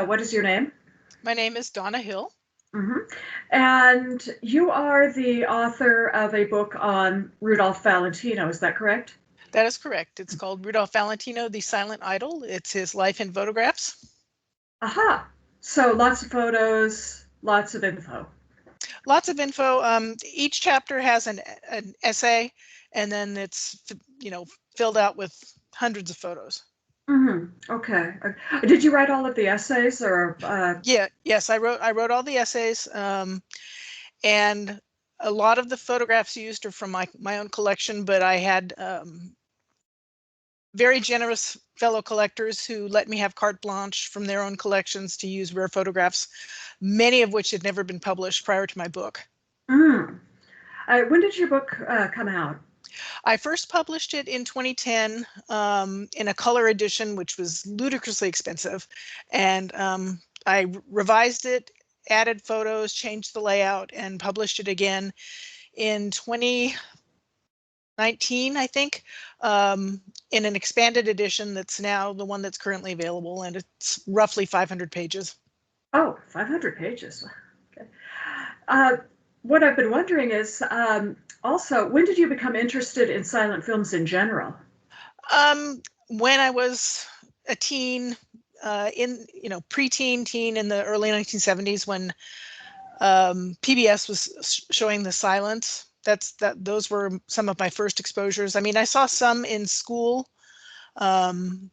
What is your name? My name is Donna Hill. Hmm. And you are the author of a book on Rudolph Valentino, is that correct? That is correct. It's called Rudolph Valentino, the Silent Idol. It's his life in photographs. Aha. So lots of photos, lots of info. Lots of info. Each chapter has an essay, and then it's filled out with hundreds of photos. Okay. Did you write all of the essays or Yes, I wrote all the essays, and a lot of the photographs used are from my own collection, but I had very generous fellow collectors who let me have carte blanche from their own collections to use rare photographs, many of which had never been published prior to my book. mm. When did your book come out? I first published it in 2010 in a color edition, which was ludicrously expensive. And I revised it, added photos, changed the layout, and published it again in 2019, I think, in an expanded edition that's now the one that's currently available. And it's roughly 500 pages. Oh, 500 pages. Okay. Uh, what I've been wondering is also, when did you become interested in silent films in general? When I was a teen, in preteen, teen in the early 1970s, when PBS was showing The Silence. Those were some of my first exposures. I mean, I saw some in school, um,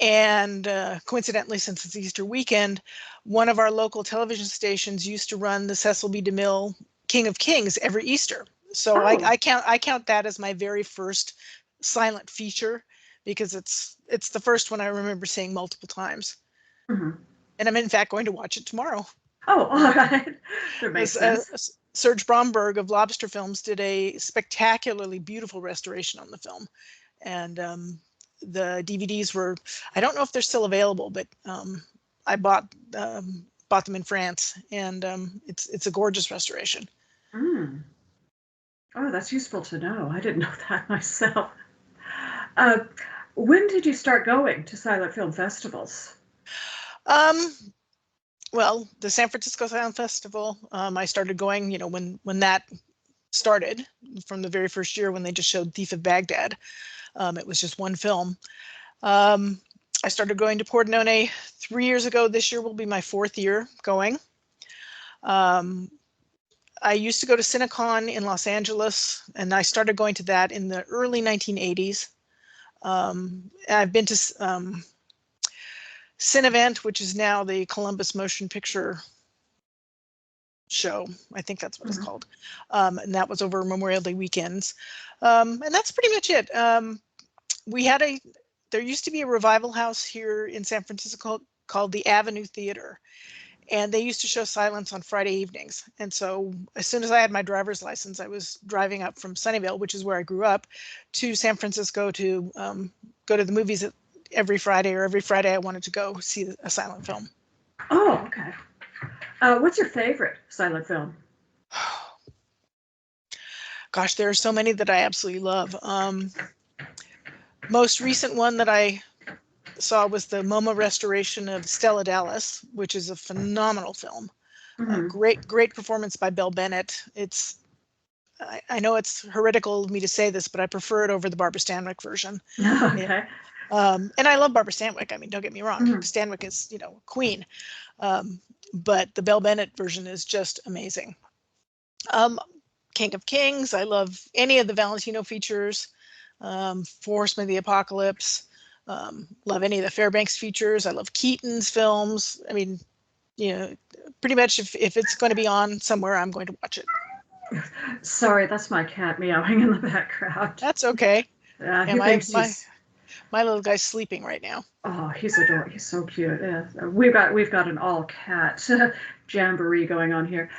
and coincidentally, since it's Easter weekend, one of our local television stations used to run the Cecil B. DeMille King of Kings every Easter. So Oh, I count that as my very first silent feature, because it's the first one I remember seeing multiple times. mhm. And I'm in fact going to watch it tomorrow. Oh, all right. That makes As sense. Serge Bromberg of Lobster Films did a spectacularly beautiful restoration on the film, and the DVDs were, I don't know if they're still available, but I bought them in France, and it's a gorgeous restoration. Mm. Oh, that's useful to know. I didn't know that myself. Uh, when did you start going to silent film festivals? Um, well, the San Francisco Silent Festival, I started going, when that started, from the very first year when they just showed Thief of Baghdad. It was just one film. Um, I started going to Pordenone 3 years ago. This year will be my fourth year going. Um, I used to go to Cinecon in Los Angeles, and I started going to that in the early 1980s. I've been to Cinevent, which is now the Columbus Motion Picture Show. I think that's what it's Mhm. called. And that was over Memorial Day weekends. And that's pretty much it. We had there used to be a revival house here in San Francisco called the Avenue Theater, and they used to show silence on Friday evenings. And so as soon as I had my driver's license, I was driving up from Sunnyvale, which is where I grew up, to San Francisco to go to the movies every Friday, or every Friday I wanted to go see a silent film. Oh, okay. What's your favorite silent film? Gosh, there are so many that I absolutely love. Most recent one that I saw was the MoMA restoration of Stella Dallas, which is a phenomenal film. Hmm. Great performance by Belle Bennett. I know it's heretical of me to say this, but I prefer it over the Barbara Stanwyck version. It, Okay. and I love Barbara Stanwyck. I mean, don't get me wrong. Hmm. Stanwyck is, queen. Um, but the Belle Bennett version is just amazing. Um, King of Kings. I love any of the Valentino features. Horseman of the Apocalypse. Love any of the Fairbanks features. I love Keaton's films. I mean, you know, pretty much if it's going to be on somewhere, I'm going to watch it. Sorry, that's my cat meowing in the background. That's okay. Yeah, He my thinks my he's my little guy's sleeping right now. oh, he's adorable. He's so cute. Yeah. We've got an all cat jamboree going on here.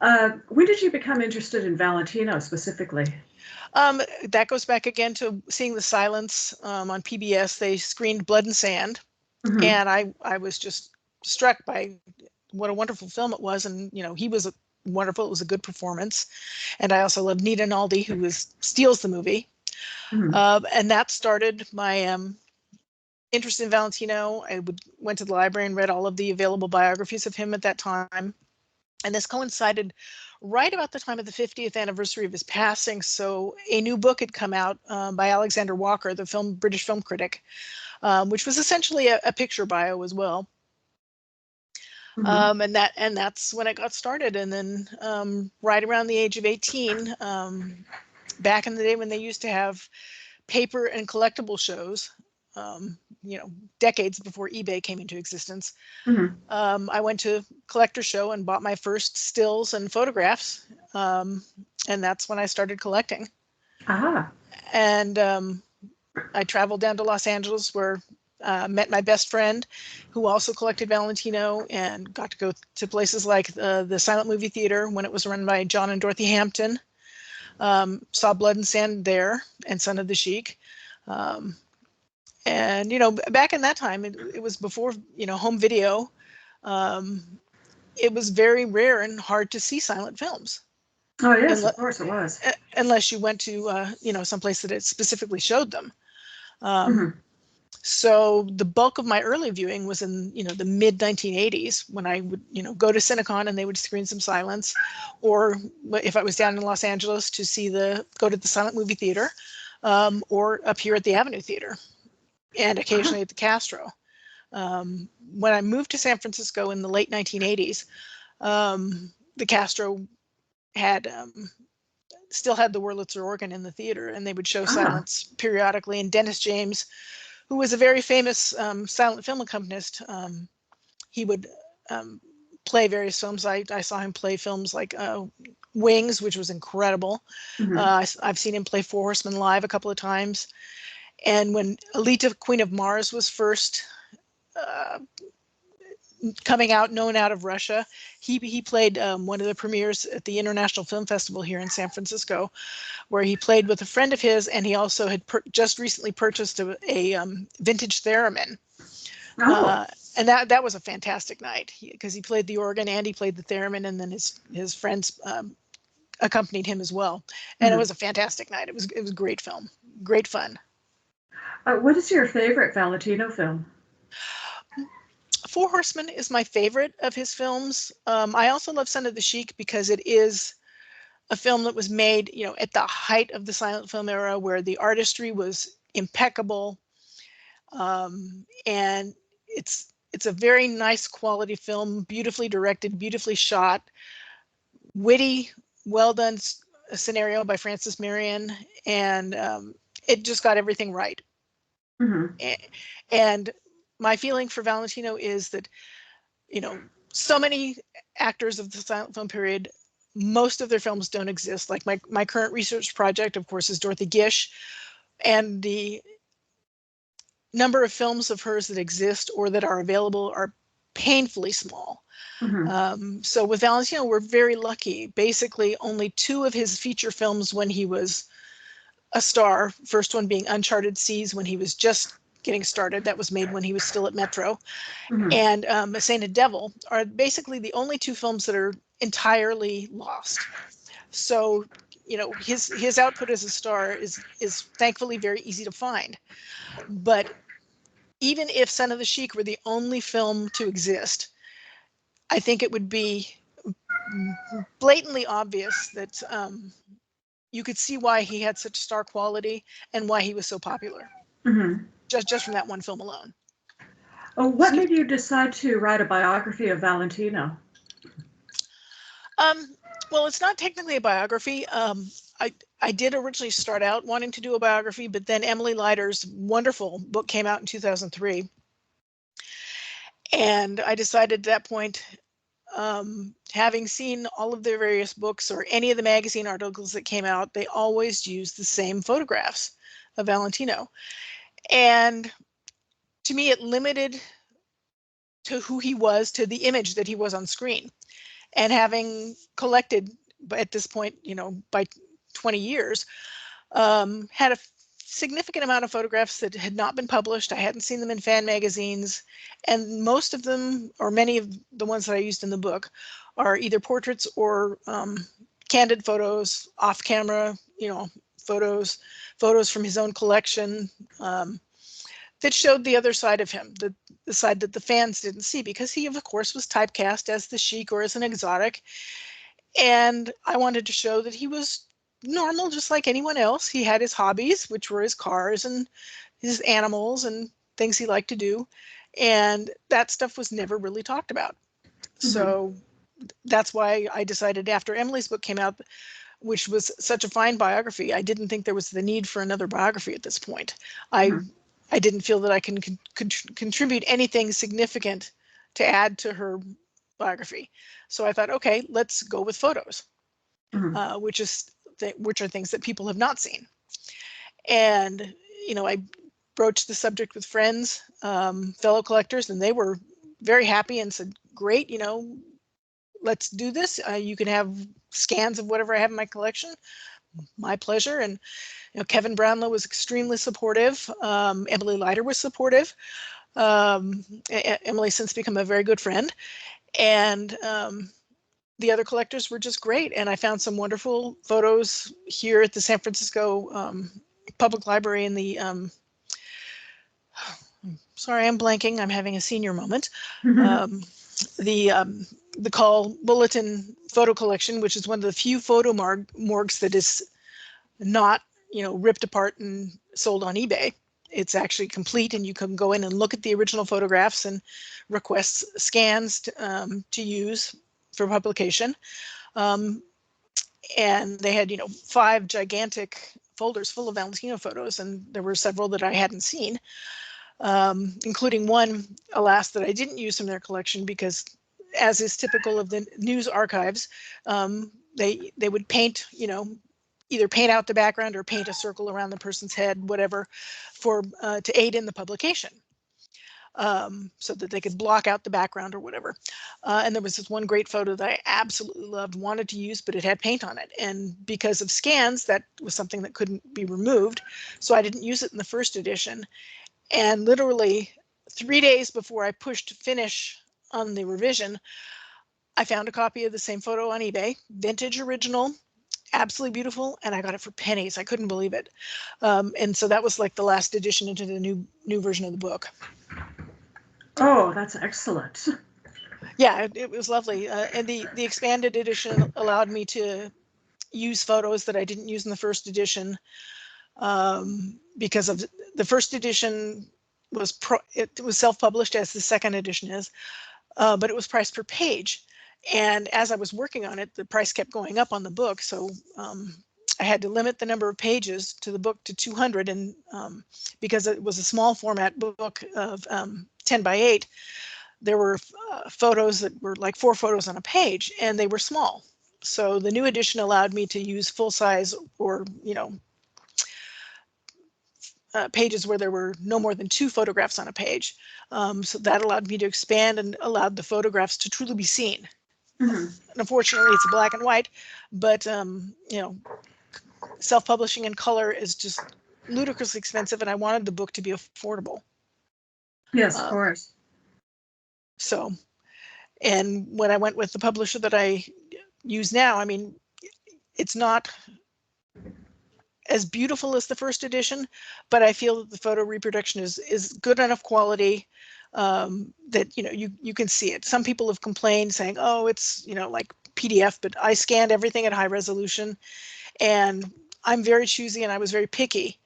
When did you become interested in Valentino specifically? That goes back again to seeing The Silence on PBS. They screened Blood and Sand, Hmm. and I was just struck by what a wonderful film it was. And he was wonderful. It was a good performance. And I also love Nita Naldi, who steals the movie. Hmm. And that started my interested in Valentino, I went to the library and read all of the available biographies of him at that time. And this coincided right about the time of the 50th anniversary of his passing. So a new book had come out by Alexander Walker, the British film critic, which was essentially a picture bio as well. Mhm. And that's when it got started. And then right around the age of 18, back in the day when they used to have paper and collectible shows, decades before eBay came into existence, Mhm. I went to a collector show and bought my first stills and photographs. And that's when I started collecting. Ah. And I traveled down to Los Angeles where met my best friend who also collected Valentino, and got to go to places like the Silent Movie Theater when it was run by John and Dorothy Hampton. Saw Blood and Sand there and Son of the Sheik. And, back in that time, it was before, home video. It was very rare and hard to see silent films. Oh yes, of Unless, course it was. unless you went to, someplace that it specifically showed them. Mhm. So the bulk of my early viewing was in, the mid 1980s when I would, go to Cinecon and they would screen some silents, or if I was down in Los Angeles to go to the Silent Movie Theater, or up here at the Avenue Theater, and occasionally at the Castro. When I moved to San Francisco in the late 1980s, the Castro had still had the Wurlitzer organ in the theater, and they would show Ah. silents periodically. And Dennis James, who was a very famous silent film accompanist, he would play various films. I saw him play films like Wings, which was incredible. Mhm. I've seen him play Four Horsemen live a couple of times. And when Alita, Queen of Mars was first coming out, known out of Russia, he played one of the premieres at the International Film Festival here in San Francisco, where he played with a friend of his, and he also had just recently purchased a vintage theremin. Oh. And that was a fantastic night because he played the organ and he played the theremin, and then his friends accompanied him as well. And it Mhm. was a fantastic night. It was a great film, great fun. What is your favorite Valentino film? Four Horsemen is my favorite of his films. I also love Son of the Sheik because it is a film that was made, at the height of the silent film era, where the artistry was impeccable, and it's a very nice quality film, beautifully directed, beautifully shot, witty, well done scenario by Francis Marion, and it just got everything right. Mhm. And my feeling for Valentino is that, so many actors of the silent film period, most of their films don't exist. Like my current research project, of course, is Dorothy Gish, and the number of films of hers that exist or that are available are painfully small. Mhm. So with Valentino, we're very lucky. Basically, only two of his feature films when he was a star, first one being Uncharted Seas when he was just getting started, that was made when he was still at Metro, Mhm. and A Sainted Devil, are basically the only two films that are entirely lost. So, his output as a star is thankfully very easy to find. But even if Son of the Sheik were the only film to exist, I think it would be blatantly obvious that you could see why he had such star quality and why he was so popular, Mhm. just from that one film alone. Oh, what Excuse made you decide to write a biography of Valentino? Um, well, it's not technically a biography. I did originally start out wanting to do a biography, but then Emily Leiter's wonderful book came out in 2003. And I decided at that point, having seen all of their various books or any of the magazine articles that came out, they always used the same photographs of Valentino. And to me, it limited to who he was to the image that he was on screen. And having collected at this point, by 20 years, had a significant amount of photographs that had not been published. I hadn't seen them in fan magazines, and most of them, or many of the ones that I used in the book, are either portraits or candid photos, off camera, photos from his own collection. that showed the other side of him, the side that the fans didn't see, because he, of course, was typecast as the chic or as an exotic. And I wanted to show that he was normal, just like anyone else. He had his hobbies, which were his cars and his animals and things he liked to do. And that stuff was never really talked about. So that's why I decided, after Emily's book came out, which was such a fine biography, I didn't think there was the need for another biography at this point. I didn't feel that I can contribute anything significant to add to her biography. So I thought, okay, let's go with photos, which are things that people have not seen. And, I broached the subject with friends, fellow collectors, and they were very happy and said, great, let's do this. You can have scans of whatever I have in my collection. My pleasure. And Kevin Brownlow was extremely supportive. Emily Leiter was supportive. Emily's since become a very good friend. And the other collectors were just great. And I found some wonderful photos here at the San Francisco Public Library in the, sorry, I'm blanking. I'm having a senior moment. The Call Bulletin photo collection, which is one of the few photo morgues that is not, ripped apart and sold on eBay. It's actually complete, and you can go in and look at the original photographs and request scans to use for publication. And they had, 5 gigantic folders full of Valentino photos, and there were several that I hadn't seen, including one, alas, that I didn't use from their collection because, as is typical of the news archives, they would paint, either paint out the background or paint a circle around the person's head, whatever, for to aid in the publication, so that they could block out the background or whatever. And there was this one great photo that I absolutely loved, wanted to use, but it had paint on it. And because of scans, that was something that couldn't be removed. So I didn't use it in the first edition. And literally 3 days before I pushed finish on the revision, I found a copy of the same photo on eBay, vintage original, absolutely beautiful, and I got it for pennies. I couldn't believe it. And so that was like the last edition into the new version of the book. Oh, that's excellent. Yeah, it was lovely. And the expanded edition allowed me to use photos that I didn't use in the first edition, because of the first edition it was self-published, as the second edition is, but it was priced per page. And as I was working on it, the price kept going up on the book. So I had to limit the number of pages to the book to 200. And because it was a small format book of 10 by 8, there were photos that were like 4 photos on a page, and they were small. So the new edition allowed me to use full size, or, pages where there were no more than 2 photographs on a page. So that allowed me to expand and allowed the photographs to truly be seen. And unfortunately, it's black and white, but self-publishing in color is just ludicrously expensive, and I wanted the book to be affordable. Yes, of course. So, and when I went with the publisher that I use now, I mean, it's not as beautiful as the first edition, but I feel that the photo reproduction is good enough quality that you can see it. Some people have complained, saying, "Oh, it's like PDF," but I scanned everything at high resolution, and I'm very choosy, and I was very picky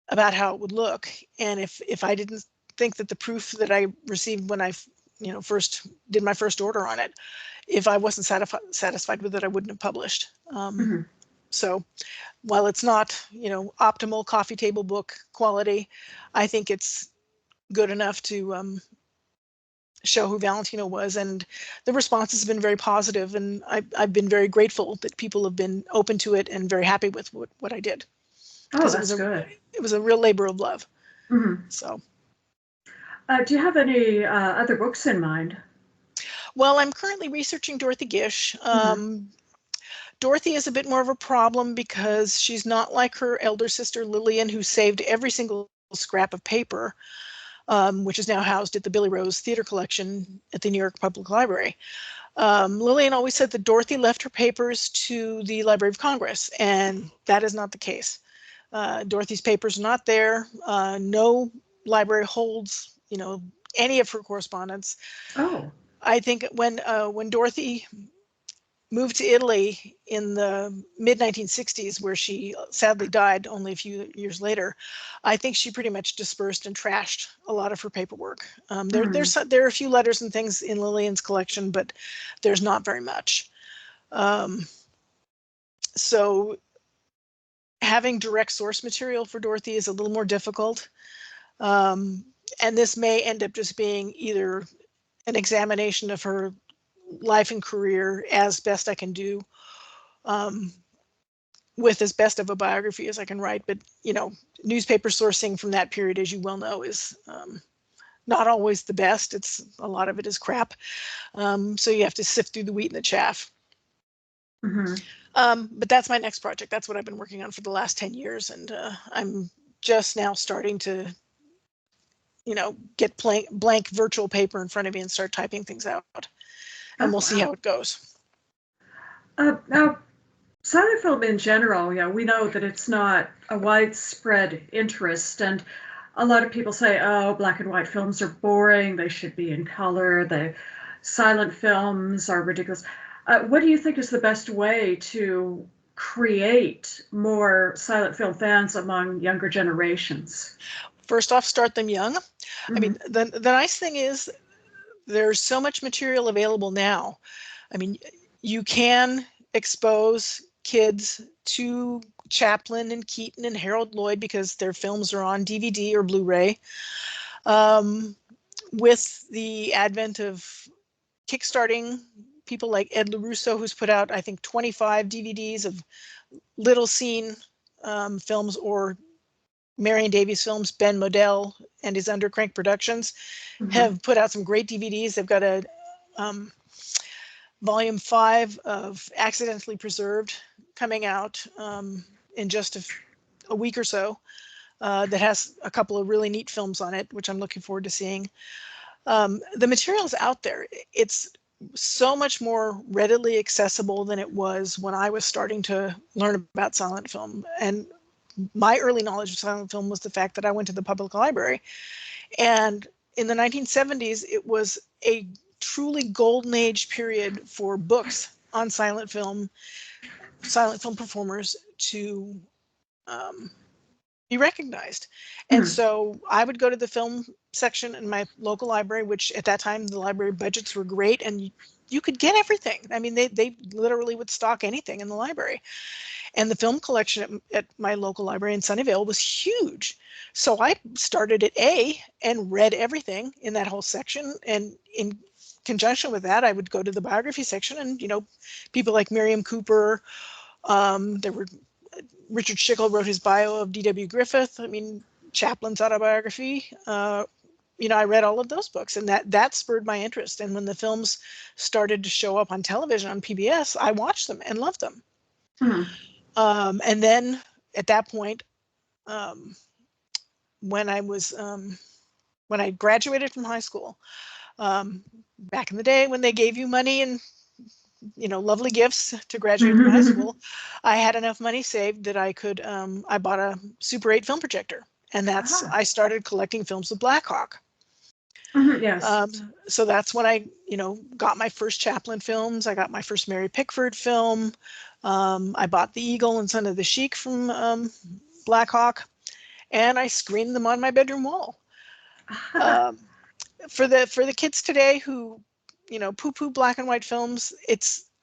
about how it would look. And if I didn't think that the proof that I received when I first did my first order on it, if I wasn't satisfied with it, I wouldn't have published. So while it's not optimal coffee table book quality, I think it's good enough to show who Valentino was, and the response has been very positive, and I've been very grateful that people have been open to it and very happy with what I did. Oh, that's good. It was a real labor of love. So. Do you have any other books in mind? Well, I'm currently researching Dorothy Gish. Dorothy is a bit more of a problem because she's not like her elder sister Lillian, who saved every single scrap of paper, which is now housed at the Billy Rose Theater Collection at the New York Public Library. Lillian always said that Dorothy left her papers to the Library of Congress, and that is not the case. Dorothy's papers are not there. No library holds, any of her correspondence. Oh. I think when Dorothy moved to Italy in the mid 1960s, where she sadly died only a few years later, I think she pretty much dispersed and trashed a lot of her paperwork. There are a few letters and things in Lillian's collection, but there's not very much. So having direct source material for Dorothy is a little more difficult. And this may end up just being either an examination of her life and career as best I can do, with as best of a biography as I can write. But, newspaper sourcing from that period, as you well know, is not always the best. A lot of it is crap. So you have to sift through the wheat and the chaff. But that's my next project. That's what I've been working on for the last 10 years. And I'm just now starting to, get blank virtual paper in front of me and start typing things out. And we'll see how it goes. Now, silent film in general, we know that it's not a widespread interest, and a lot of people say, oh, black and white films are boring, they should be in color, the silent films are ridiculous. What do you think is the best way to create more silent film fans among younger generations? First off, start them young. I mean, the nice thing is there's so much material available now. I mean, you can expose kids to Chaplin and Keaton and Harold Lloyd because their films are on DVD or Blu-ray. With the advent of kickstarting, people like Ed LaRusso, who's put out, I think, 25 DVDs of little seen films, or Marion Davies films, Ben Modell and his Undercrank Productions have put out some great DVDs. They've got a volume 5 of Accidentally Preserved coming out in just a week or so, that has a couple of really neat films on it, which I'm looking forward to seeing. The material's out there. It's so much more readily accessible than it was when I was starting to learn about silent film. And my early knowledge of silent film was the fact that I went to the public library. And in the 1970s, it was a truly golden age period for books on silent film performers to be recognized. And so I would go to the film section in my local library, which at that time the library budgets were great, and you could get everything. I mean, they literally would stock anything in the library. And the film collection at my local library in Sunnyvale was huge. So I started at A and read everything in that whole section. And in conjunction with that, I would go to the biography section, and, people like Miriam Cooper, there were Richard Schickel wrote his bio of D.W. Griffith. I mean, Chaplin's autobiography. I read all of those books, and that spurred my interest. And when the films started to show up on television on PBS, I watched them and loved them. And then at that point, when I graduated from high school, back in the day when they gave you money and lovely gifts to graduate from high school, I had enough money saved that I could, I bought a Super 8 film projector, and I started collecting films with Blackhawk. Yes. So that's when I, got my first Chaplin films. I got my first Mary Pickford film. I bought The Eagle and Son of the Sheik from Blackhawk, and I screened them on my bedroom wall. For the kids today who, poo-poo black and white films,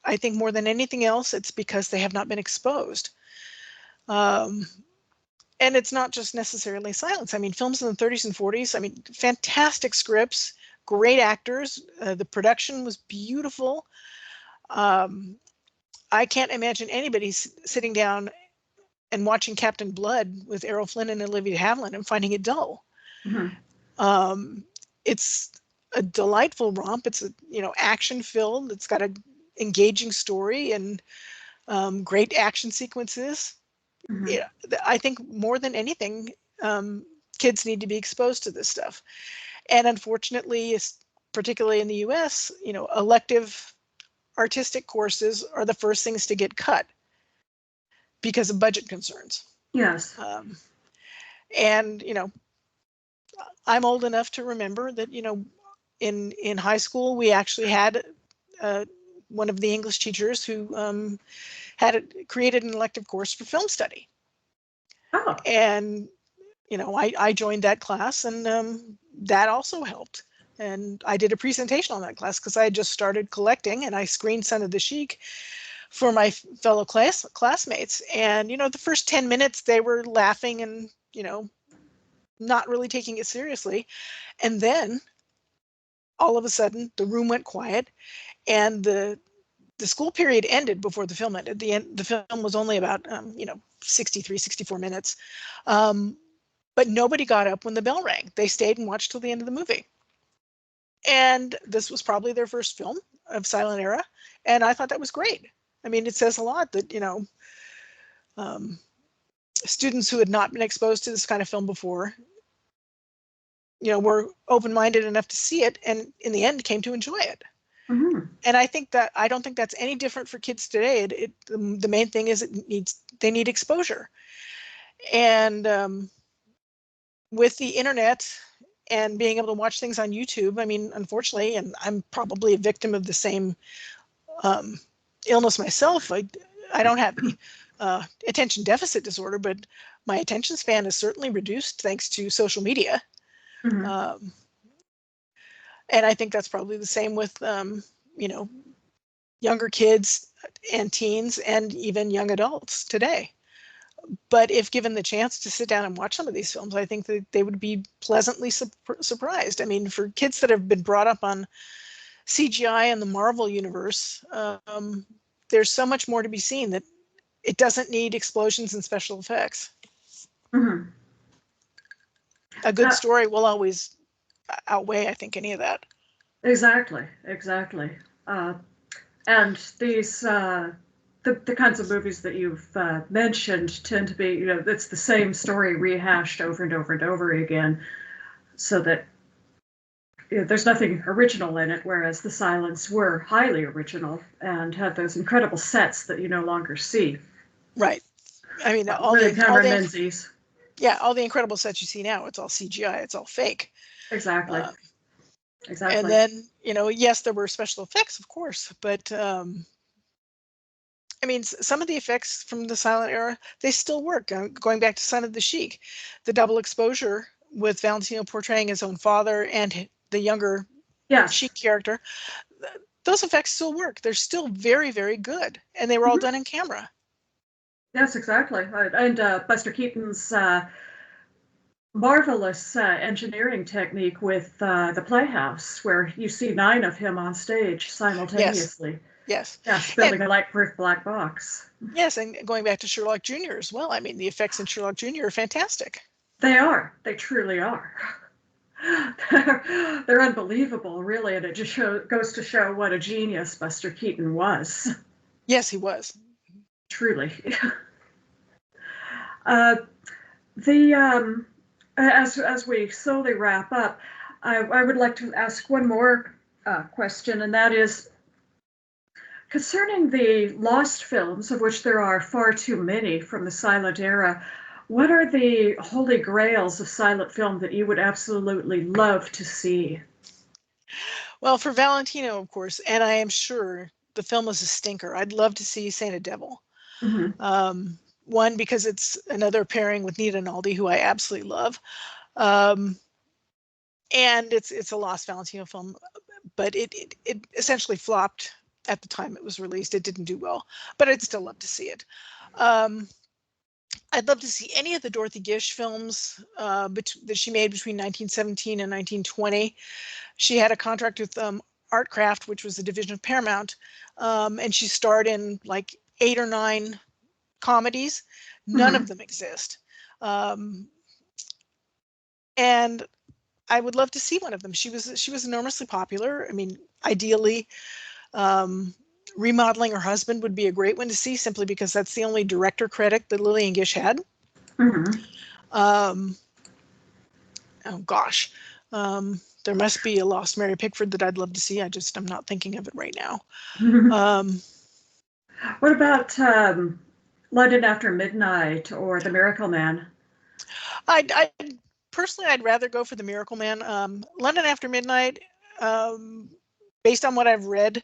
I think more than anything else, it's because they have not been exposed. And it's not just necessarily silence. I mean, films in the 30s and 40s, I mean, fantastic scripts, great actors. The production was beautiful. I can't imagine anybody sitting down and watching Captain Blood with Errol Flynn and Olivia Havilland and finding it dull. It's a delightful romp. It's action filled. It's got an engaging story and great action sequences. I think more than anything, kids need to be exposed to this stuff. And unfortunately, particularly in the US, elective artistic courses are the first things to get cut because of budget concerns. Yes. And, I'm old enough to remember that, in high school, we actually had one of the English teachers who created an elective course for film study. Oh. And, I joined that class, and that also helped. And I did a presentation on that class because I had just started collecting, and I screened Son of the Sheik for my fellow classmates. And, the first 10 minutes they were laughing and, not really taking it seriously. And then all of a sudden the room went quiet, and the school period ended before the film ended. The film was only about 63, 64 minutes. But nobody got up when the bell rang. They stayed and watched till the end of the movie. And this was probably their first film of silent era. And I thought that was great. I mean, it says a lot that, students who had not been exposed to this kind of film before, were open-minded enough to see it, and in the end came to enjoy it. Mm-hmm. And I don't think that's any different for kids today. The main thing is they need exposure. And with the internet and being able to watch things on YouTube, I mean, unfortunately, and I'm probably a victim of the same illness myself. I don't have attention deficit disorder, but my attention span is certainly reduced thanks to social media. Mm-hmm. And I think that's probably the same with, younger kids and teens and even young adults today. But if given the chance to sit down and watch some of these films, I think that they would be pleasantly surprised. I mean, for kids that have been brought up on CGI and the Marvel universe, there's so much more to be seen that it doesn't need explosions and special effects. Mm-hmm. A good story will always outweigh, I think, any of that. Exactly. And these the kinds of movies that you've mentioned tend to be, it's the same story rehashed over and over and over again, so that there's nothing original in it, whereas the Silents were highly original and had those incredible sets that you no longer see. Right. I mean, all the incredible sets you see now, it's all CGI, it's all fake. Exactly. And then, yes, there were special effects, of course, but I mean, some of the effects from the silent era, they still work. Going back to Son of the Sheik, the double exposure with Valentino portraying his own father and the younger Sheik character, those effects still work. They're still very, very good. And they were all done in camera. Yes, exactly. And Buster Keaton's marvelous engineering technique with the Playhouse, where you see 9 of him on stage simultaneously. Yes. Building a light-proof black box. Yes, and going back to Sherlock Jr. as well. I mean, the effects in Sherlock Jr. are fantastic. They are. They truly are. They're unbelievable, really, and it just goes to show what a genius Buster Keaton was. Yes, he was. Truly. As we slowly wrap up, I would like to ask one more question, and that is concerning the lost films, of which there are far too many from the silent era. What are the holy grails of silent film that you would absolutely love to see? Well, for Valentino, of course, and I am sure the film is a stinker. I'd love to see Saint Devil. Mm-hmm. One, because it's another pairing with Nita Naldi, who I absolutely love. And it's a lost Valentino film, but it essentially flopped at the time it was released. It didn't do well, but I'd still love to see it. I'd love to see any of the Dorothy Gish films that she made between 1917 and 1920. She had a contract with Artcraft, which was a division of Paramount, and she starred in like 8 or 9 comedies. None of them exist. And I would love to see one of them. She was enormously popular. I mean, ideally, remodeling her husband would be a great one to see, simply because that's the only director credit that Lillian Gish had. Oh gosh, there must be a Lost Mary Pickford that I'd love to see. I'm not thinking of it right now. What about London After Midnight or The Miracle Man? I'd personally, I'd rather go for The Miracle Man. London After Midnight, based on what I've read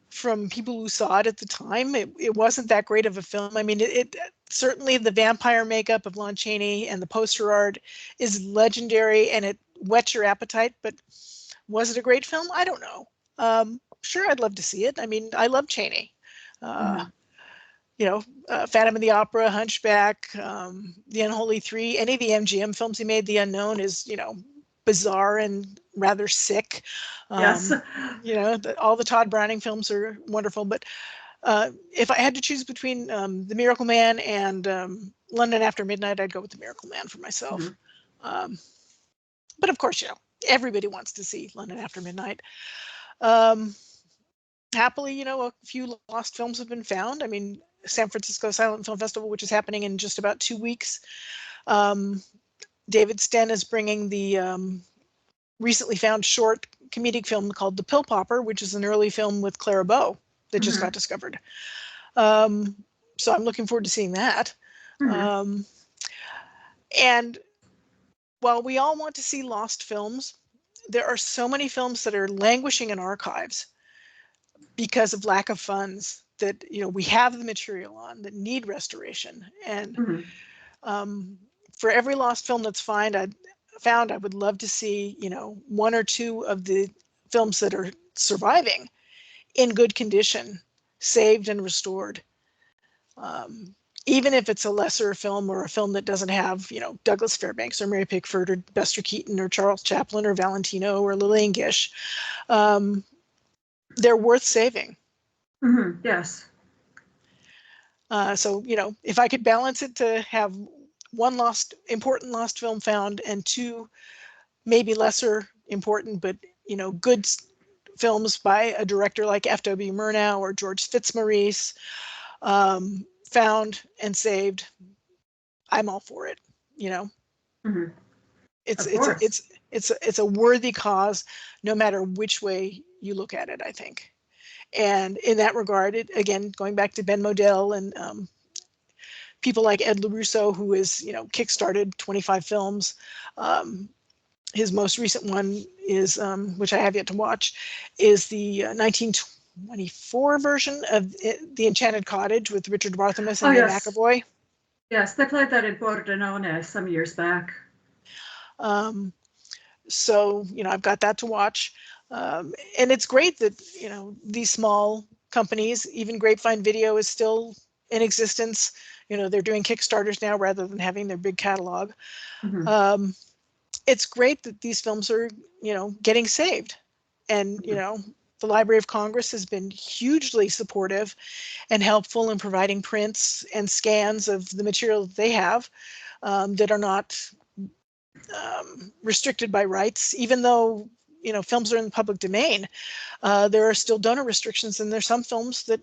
from people who saw it at the time, it wasn't that great of a film. I mean, it certainly, the vampire makeup of Lon Chaney and the poster art is legendary, and it whets your appetite. But was it a great film? I don't know. Sure, I'd love to see it. I mean, I love Chaney. Mhm. Phantom of the Opera, Hunchback, The Unholy Three, any of the MGM films he made. The Unknown is, bizarre and rather sick. Yes. All the Todd Browning films are wonderful. But if I had to choose between The Miracle Man and London After Midnight, I'd go with The Miracle Man for myself. Mhm. But of course, everybody wants to see London After Midnight. Happily, a few lost films have been found. I mean, San Francisco Silent Film Festival, which is happening in just about 2 weeks. David Sten is bringing the recently found short comedic film called The Pill Popper, which is an early film with Clara Bow that just got Mhm. discovered. So I'm looking forward to seeing that. Mhm. And while we all want to see lost films, there are so many films that are languishing in archives because of lack of funds that we have the material on that need restoration. And Mhm. for every lost film that's found, I would love to see 1 or 2 of the films that are surviving in good condition, saved and restored. Even if it's a lesser film or a film that doesn't have Douglas Fairbanks or Mary Pickford or Buster Keaton or Charles Chaplin or Valentino or Lillian Gish, they're worth saving. Mhm. Yes. So, if I could balance it to have 1 important lost film found and 2 maybe lesser important, but, good films by a director like F.W. Murnau or George Fitzmaurice, found and saved, I'm all for it. Mhm. It's Of it's a, course. it's a worthy cause, no matter which way you look at it, I think. And in that regard, again, going back to Ben Modell and people like Ed LaRusso, who is, kickstarted 25 films. His most recent one is, which I have yet to watch, is the 1924 version of The Enchanted Cottage with Richard Barthelmess Oh and May yes. McAvoy. Yes, they played that in Pordenone some years back. Um, so, I've got that to watch. And it's great that, these small companies, even Grapevine Video is still in existence. They're doing Kickstarters now rather than having their big catalog. Mhm. It's great that these films are, getting saved. And, Mhm. the Library of Congress has been hugely supportive and helpful in providing prints and scans of the material that they have, that are not restricted by rights, even though films are in the public domain. There are still donor restrictions, and there's some films that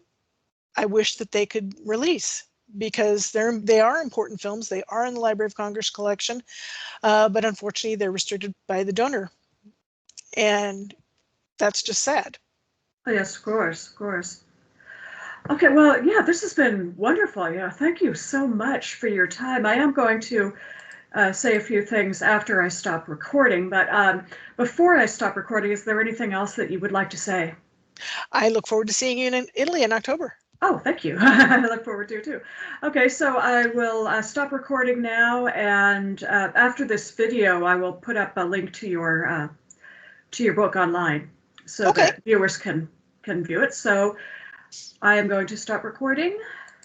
I wish that they could release because they are important films. They are in the Library of Congress collection, but unfortunately they're restricted by the donor, and that's just sad. Oh yes, of course, of course. Okay, well, yeah, this has been wonderful. Yeah, thank you so much for your time. I am going to say a few things after I stop recording, but before I stop recording, is there anything else that you would like to say? I look forward to seeing you in Italy in October. Oh, thank you. I look forward to it too. Okay, so I will stop recording now, and after this video, I will put up a link to your book online so Okay. that viewers can view it. So I am going to stop recording.